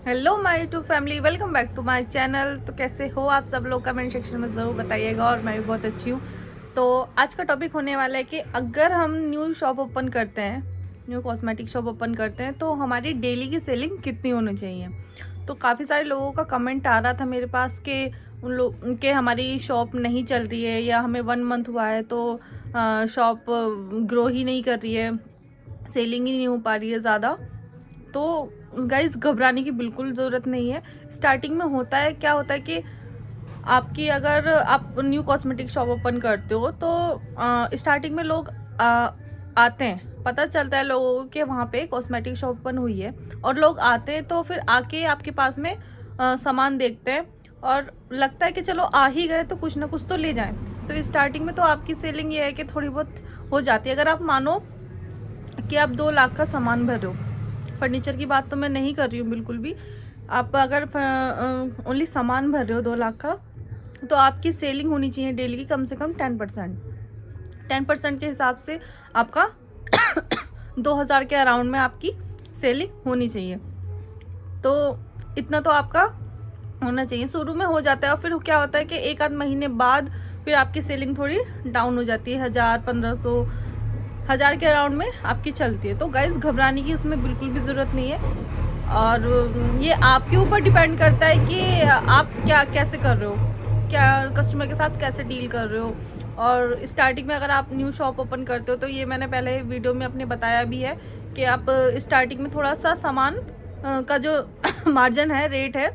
Hello my two family, welcome back to my channel. तो कैसे हो आप सब लोग, कमेंट सेक्शन में ज़रूर बताइएगा। और मैं भी बहुत अच्छी हूँ। तो आज का टॉपिक होने वाला है कि अगर हम न्यू शॉप ओपन करते हैं, न्यू कॉस्मेटिक शॉप ओपन करते हैं, तो हमारी डेली की सेलिंग कितनी होनी चाहिए। तो काफ़ी सारे लोगों का कमेंट आ रहा था मेरे पास कि उन लोग के हमारी शॉप नहीं चल रही है, या हमें 1 मंथ हुआ है तो शॉप ग्रो ही नहीं कर रही है, सेलिंग ही नहीं हो पा रही है ज़्यादा। तो गाइस, घबराने की बिल्कुल ज़रूरत नहीं है। स्टार्टिंग में होता है, क्या होता है कि आपकी अगर आप न्यू कॉस्मेटिक शॉप ओपन करते हो तो स्टार्टिंग में लोग आते हैं, पता चलता है लोगों को कि वहाँ पे कॉस्मेटिक शॉप ओपन हुई है, और लोग आते हैं तो फिर आके आपके पास में सामान देखते हैं और लगता है कि चलो आ ही गए तो कुछ ना कुछ तो ले जाएं। तो स्टार्टिंग में तो आपकी सेलिंग ये है कि थोड़ी बहुत हो जाती है। अगर आप मानो कि आप 2 लाख का सामान भर रहे हो, फर्नीचर की बात तो मैं नहीं कर रही हूँ बिल्कुल भी, आप अगर ओनली सामान भर रहे हो 2 लाख का, तो आपकी सेलिंग होनी चाहिए डेली की कम से कम 10%। 10% के हिसाब से आपका 2,000 के अराउंड में आपकी सेलिंग होनी चाहिए। तो इतना तो आपका होना चाहिए। शुरू में हो जाता है और फिर क्या होता है कि 1 आध महीने बाद फिर आपकी सेलिंग थोड़ी डाउन हो जाती है, 1,000, 1,500, 1,000 के अराउंड में आपकी चलती है। तो गाइज, घबराने की उसमें बिल्कुल भी ज़रूरत नहीं है। और ये आपके ऊपर डिपेंड करता है कि आप क्या कैसे कर रहे हो, क्या कस्टमर के साथ कैसे डील कर रहे हो। और स्टार्टिंग में अगर आप न्यू शॉप ओपन करते हो तो ये मैंने पहले वीडियो में अपने बताया भी है कि आप स्टार्टिंग में थोड़ा सा सामान का जो मार्जिन है, रेट है,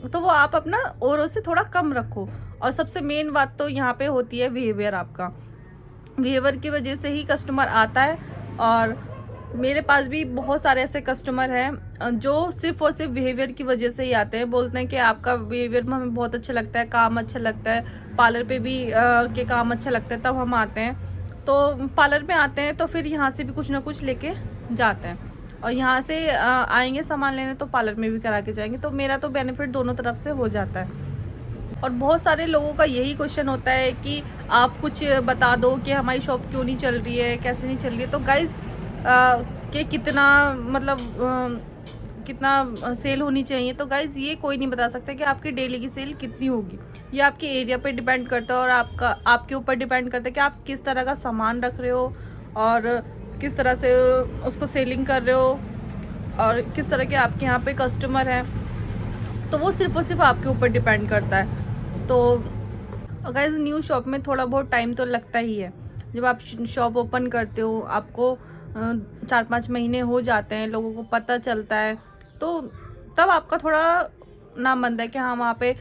तो वो आप अपना औरों से थोड़ा कम रखो। और सबसे मेन बात तो यहाँ पे होती है बिहेवियर आपका। बिहेवियर की वजह से ही कस्टमर आता है। और मेरे पास भी बहुत सारे ऐसे कस्टमर हैं जो सिर्फ और सिर्फ बिहेवियर की वजह से ही आते हैं। बोलते हैं कि आपका बिहेवियर में हमें बहुत अच्छा लगता है, काम अच्छा लगता है, पार्लर पे भी के काम अच्छा लगता है, तब हम आते हैं। तो पार्लर में आते हैं तो फिर यहाँ से भी कुछ ना कुछ लेके जाते हैं, और यहाँ से आएंगे सामान लेने तो पार्लर में भी करा के जाएंगे। तो मेरा तो बेनिफिट दोनों तरफ से हो जाता है। और बहुत सारे लोगों का यही क्वेश्चन होता है कि आप कुछ बता दो कि हमारी शॉप क्यों नहीं चल रही है, कैसे नहीं चल रही है। तो गाइज, कि कितना मतलब कितना सेल होनी चाहिए, तो गाइज ये कोई नहीं बता सकता कि आपकी डेली की सेल कितनी होगी। ये आपके एरिया पे डिपेंड करता है और आपके ऊपर डिपेंड करता है कि आप किस तरह का सामान रख रहे हो, और किस तरह से उसको सेलिंग कर रहे हो, और किस तरह के आपके यहाँ पे कस्टमर हैं। तो वो सिर्फ और सिर्फ आपके ऊपर डिपेंड करता है। तो गाइस, न्यू शॉप में थोड़ा बहुत टाइम तो लगता ही है। जब आप शॉप ओपन करते हो, आपको 4-5 महीने हो जाते हैं, लोगों को पता चलता है, तो तब आपका थोड़ा नाम बनता है कि हाँ, वहाँ पे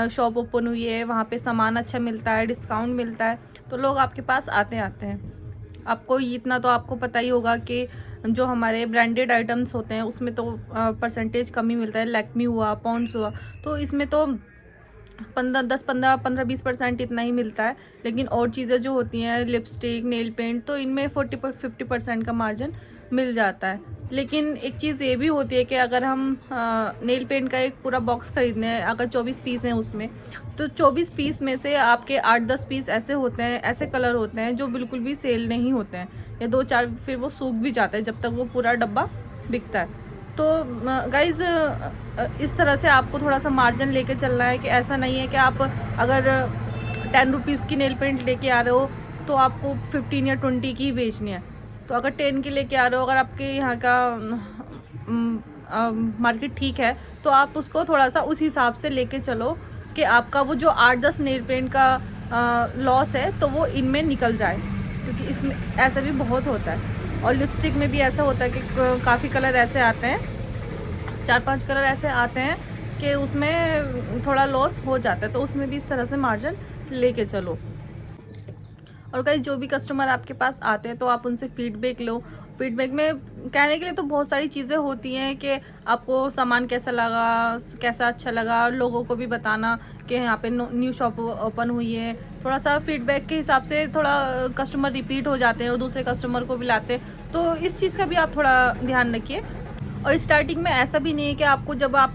शॉप ओपन हुई है, वहाँ पे सामान अच्छा मिलता है, डिस्काउंट मिलता है, तो लोग आपके पास आते आते हैं। आपको इतना तो आपको पता ही होगा कि जो हमारे ब्रांडेड आइटम्स होते हैं उसमें तो परसेंटेज कम ही मिलता है। लैक्मी हुआ, पॉन्ड्स हुआ, तो इसमें तो 15-20% इतना ही मिलता है। लेकिन और चीज़ें जो होती हैं, लिपस्टिक, नेल पेंट, तो इनमें 40-50% का मार्जिन मिल जाता है। लेकिन एक चीज़ ये भी होती है कि अगर हम नेल पेंट का एक पूरा बॉक्स खरीदने हैं, अगर 24 पीस हैं उसमें, तो 24 पीस में से आपके 8-10 पीस ऐसे होते हैं, ऐसे कलर होते हैं जो बिल्कुल भी सेल नहीं होते हैं, या 2-4 फिर वो सूख भी जाता है जब तक वो पूरा डब्बा बिकता है। तो गाइज़, इस तरह से आपको थोड़ा सा मार्जिन लेके चलना है कि ऐसा नहीं है कि आप अगर 10 रुपीज़ की नेल पेंट लेके आ रहे हो तो आपको 15 या 20 की ही बेचनी है। तो अगर 10 की लेके आ रहे हो, अगर आपके यहाँ का मार्केट ठीक है, तो आप उसको थोड़ा सा उस हिसाब से लेके चलो कि आपका वो जो 8-10 नेल पेंट का लॉस है तो वो इनमें निकल जाए, क्योंकि इसमें ऐसा भी बहुत होता है। और लिपस्टिक में भी ऐसा होता है कि काफ़ी कलर ऐसे आते हैं, 4-5 कलर ऐसे आते हैं कि उसमें थोड़ा लॉस हो जाता है। तो उसमें भी इस तरह से मार्जिन लेके चलो। और गाइस, जो भी कस्टमर आपके पास आते हैं तो आप उनसे फीडबैक लो। फीडबैक में कहने के लिए तो बहुत सारी चीज़ें होती हैं कि आपको सामान कैसा लगा, कैसा अच्छा लगा, लोगों को भी बताना कि यहाँ पे न्यू शॉप ओपन हुई है। थोड़ा सा फीडबैक के हिसाब से थोड़ा कस्टमर रिपीट हो जाते हैं और दूसरे कस्टमर को भी लाते हैं, तो इस चीज़ का भी आप थोड़ा ध्यान रखिए। और स्टार्टिंग में ऐसा भी नहीं है कि आपको जब आप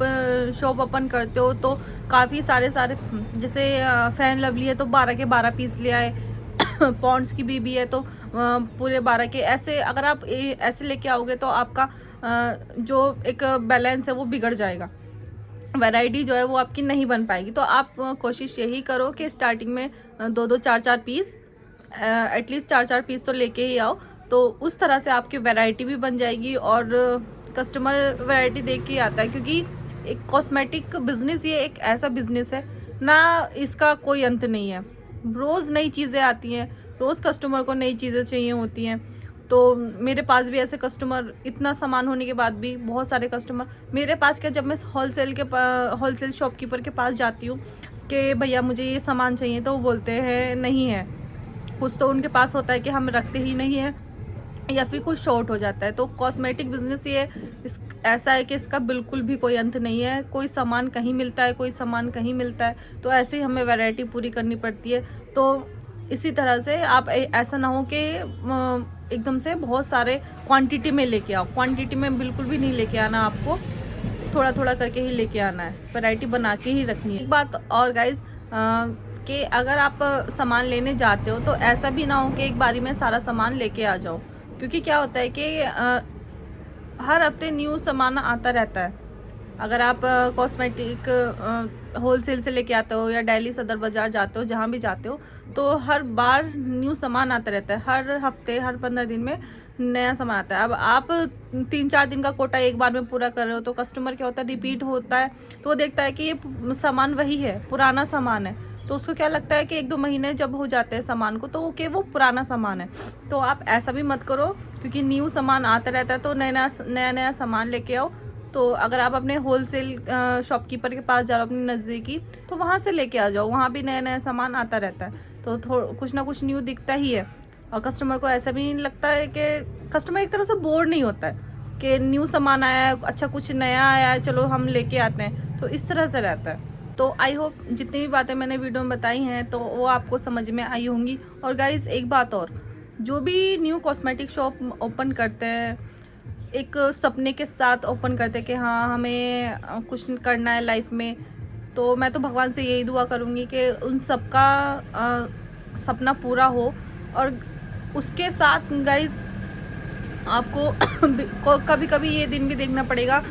शॉप ओपन करते हो तो काफ़ी सारे जैसे फैन लवली है तो 12 के 12 पीस ले आए, पॉन्ड्स की बीबी है तो पूरे 12 के, ऐसे अगर आप ऐसे लेके आओगे तो आपका जो एक बैलेंस है वो बिगड़ जाएगा। वैरायटी जो है वो आपकी नहीं बन पाएगी। तो आप कोशिश यही करो कि स्टार्टिंग में 2-2 4-4 पीस, एटलीस्ट 4-4 पीस तो लेके ही आओ। तो उस तरह से आपकी वैरायटी भी बन जाएगी और कस्टमर वैरायटी देख के आता है, क्योंकि एक कॉस्मेटिक बिजनेस ये एक ऐसा बिजनेस है ना, इसका कोई अंत नहीं है। रोज़ नई चीज़ें आती हैं, रोज़ कस्टमर को नई चीज़ें चाहिए होती हैं। तो मेरे पास भी ऐसे कस्टमर, इतना सामान होने के बाद भी बहुत सारे कस्टमर मेरे पास, क्या जब मैं होलसेल शॉपकीपर के पास जाती हूँ कि भैया मुझे ये सामान चाहिए, तो वो बोलते हैं नहीं है। कुछ तो उनके पास होता है कि हम रखते ही नहीं है, या फिर कुछ शॉर्ट हो जाता है। तो कॉस्मेटिक बिजनेस ये ऐसा है कि इसका बिल्कुल भी कोई अंत नहीं है। कोई सामान कहीं मिलता है, कोई सामान कहीं मिलता है, तो ऐसे ही हमें वैरायटी पूरी करनी पड़ती है। तो इसी तरह से आप ऐसा ना हो कि एकदम से बहुत सारे क्वांटिटी में लेके आओ। क्वांटिटी में बिल्कुल भी नहीं लेके आना, आपको थोड़ा थोड़ा करके ही लेके आना है, वैरायटी बना के ही रखनी है। एक बात और गाइज, कि अगर आप सामान लेने जाते हो तो ऐसा भी ना हो कि एक बारी में सारा सामान लेके आ जाओ, क्योंकि क्या होता है कि हर हफ्ते न्यू सामान आता रहता है। अगर आप कॉस्मेटिक होलसेल से लेके आते हो या डेली सदर बाज़ार जाते हो, जहाँ भी जाते हो, तो हर बार न्यू सामान आता रहता है। हर हफ्ते, हर 15 दिन में नया सामान आता है। अब आप 3-4 दिन का कोटा एक बार में पूरा कर रहे हो, तो कस्टमर क्या होता है, रिपीट होता है, तो वो देखता है कि ये सामान वही है, पुराना सामान है। तो उसको क्या लगता है कि 1-2 महीने जब हो जाते हैं सामान को, तो वो पुराना सामान है। तो आप ऐसा भी मत करो, क्योंकि न्यू सामान आता रहता है, तो नया सामान लेके आओ। तो अगर आप अपने होलसेल शॉपकीपर के पास जा रहे हो अपने नज़दीकी, तो वहाँ से लेके आ जाओ। वहाँ भी नया सामान आता रहता है, तो कुछ ना कुछ न्यू दिखता ही है। और कस्टमर को ऐसा भी नहीं लगता है कि कस्टमर एक तरह से बोर नहीं होता है कि न्यू सामान आया है, अच्छा कुछ नया आया है, चलो हम लेके आते हैं। तो इस तरह से रहता है। तो आई होप जितनी भी बातें मैंने वीडियो में बताई हैं तो वो आपको समझ में आई होंगी। और गाइज़ एक बात और, जो भी न्यू कॉस्मेटिक शॉप ओपन करते हैं, एक सपने के साथ ओपन करते हैं कि हाँ हमें कुछ करना है लाइफ में, तो मैं तो भगवान से यही दुआ करूँगी कि उन सबका सपना पूरा हो। और उसके साथ गाइज आपको कभी कभी ये दिन भी देखना पड़ेगा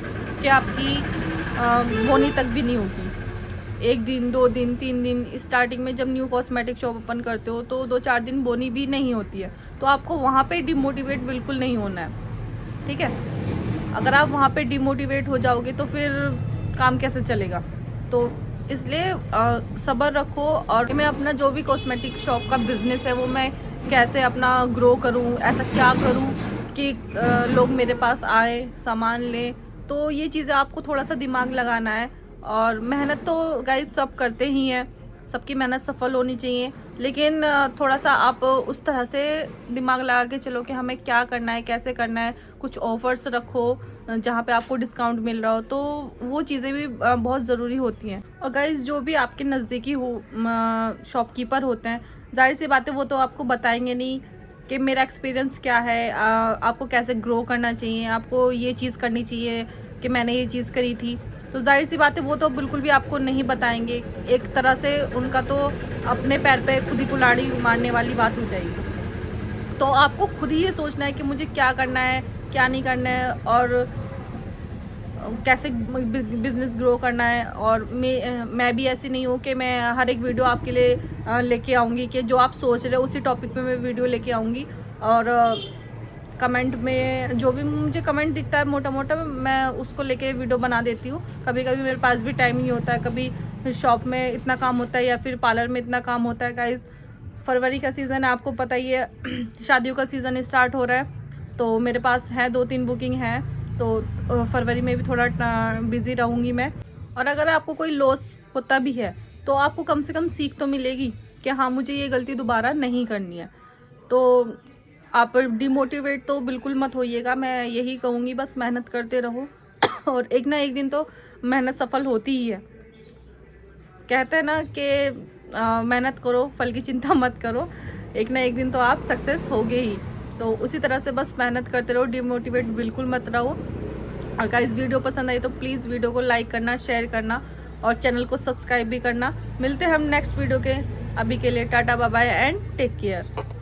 कि आपकी बोनी तक भी नहीं होगी। 1 दिन, 2 दिन, 3 दिन, स्टार्टिंग में जब न्यू कॉस्मेटिक शॉप ओपन करते हो तो 2-4 दिन बोनी भी नहीं होती है। तो आपको वहाँ पे डिमोटिवेट बिल्कुल नहीं होना है, ठीक है। अगर आप वहाँ पे डिमोटिवेट हो जाओगे तो फिर काम कैसे चलेगा। तो इसलिए सब्र रखो। और मैं अपना जो भी कॉस्मेटिक शॉप का बिज़नेस है वो मैं कैसे अपना ग्रो करूँ, ऐसा क्या करूँ कि लोग मेरे पास आए, सामान लें। तो ये चीज़ें आपको थोड़ा सा दिमाग लगाना है। और मेहनत तो गाइस सब करते ही हैं, सबकी मेहनत सफल होनी चाहिए, लेकिन थोड़ा सा आप उस तरह से दिमाग लगा के चलो कि हमें क्या करना है, कैसे करना है। कुछ ऑफर्स रखो जहाँ पे आपको डिस्काउंट मिल रहा हो, तो वो चीज़ें भी बहुत ज़रूरी होती हैं। और गाइस जो भी आपके नज़दीकी शॉपकीपर होते हैं, जाहिर सी बात है वो तो आपको बताएंगे नहीं कि मेरा एक्सपीरियंस क्या है, आपको कैसे ग्रो करना चाहिए, आपको ये चीज़ करनी चाहिए कि मैंने ये चीज़ करी थी। तो जाहिर सी बात है वो तो बिल्कुल भी आपको नहीं बताएंगे। एक तरह से उनका तो अपने पैर पे खुद ही कुल्हाड़ी मारने वाली बात हो जाएगी। तो आपको खुद ही ये सोचना है कि मुझे क्या करना है, क्या नहीं करना है, और कैसे बिज़नेस ग्रो करना है। और मैं भी ऐसी नहीं हूँ कि मैं हर एक वीडियो आपके लिए लेके आऊँगी कि जो आप सोच रहे हो उसी टॉपिक पे मैं वीडियो लेके आऊँगी। और कमेंट में जो भी मुझे कमेंट दिखता है मोटा मोटा, मैं उसको लेके वीडियो बना देती हूँ। कभी कभी मेरे पास भी टाइम नहीं होता है, कभी शॉप में इतना काम होता है या फिर पार्लर में इतना काम होता है। गाइस फरवरी का सीज़न है, आपको पता ही है, शादियों का सीज़न स्टार्ट हो रहा है, तो मेरे पास है 2-3 बुकिंग है। तो फरवरी में भी थोड़ा बिज़ी रहूँगी मैं। और अगर आपको कोई लॉस होता भी है तो आपको कम से कम सीख तो मिलेगी कि हाँ मुझे ये गलती दोबारा नहीं करनी है। तो आप डिमोटिवेट तो बिल्कुल मत होइएगा, मैं यही कहूँगी, बस मेहनत करते रहो और एक ना एक दिन तो मेहनत सफल होती ही है। कहते हैं ना कि मेहनत करो, फल की चिंता मत करो, एक ना एक दिन तो आप सक्सेस होगे ही। तो उसी तरह से बस मेहनत करते रहो, डिमोटिवेट बिल्कुल मत रहो। और गाइस वीडियो पसंद आई तो प्लीज़ वीडियो को लाइक करना, शेयर करना और चैनल को सब्सक्राइब भी करना। मिलते हैं हम नेक्स्ट वीडियो के, अभी के लिए tata bye bye and take care.